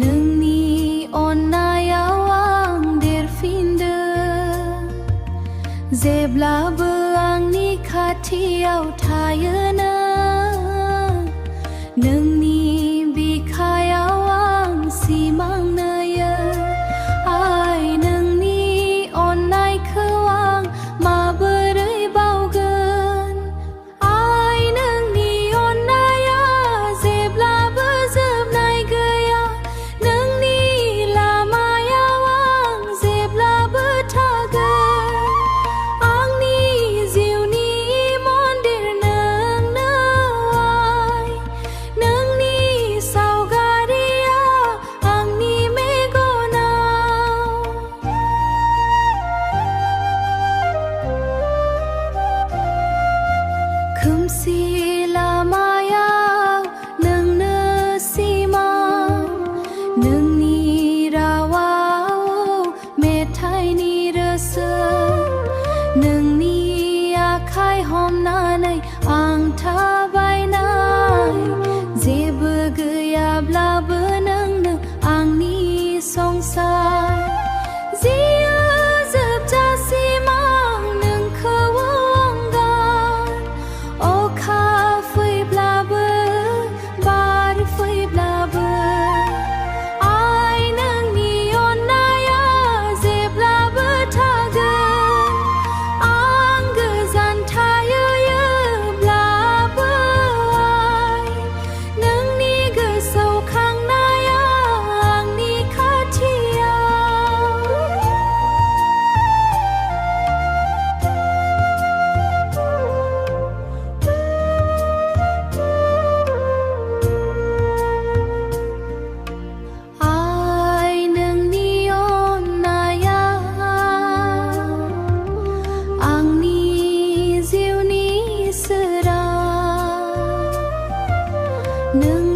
Nengni onayawang derfinder Zebla beang ni khatiau thayena Nengni bikayawang simang naya Ai nengni onay khawang ma berai baugan Ai nengni onaya zebla bezeb nai gaya Nengni lamayawang zebla bethagan Angni ziuni mondir neng nawai Nengni saugaria angni megonau Kumsi lamayau neng nesimau Nengni rawau metai ni rasa Nengni akai homnanai ang tabainai Zebe geyabla beneng ne angni songsar Zia zeb jasimang neng khawanggan O kha fui blabe bar fui blabe Ai neng ni onaya zebla bethagan Ang gezan thaye ye blabe ai Neng ni gesau khang naya ang ni khatiau Ai neng ni onaya ang ni ziu ni serang Neng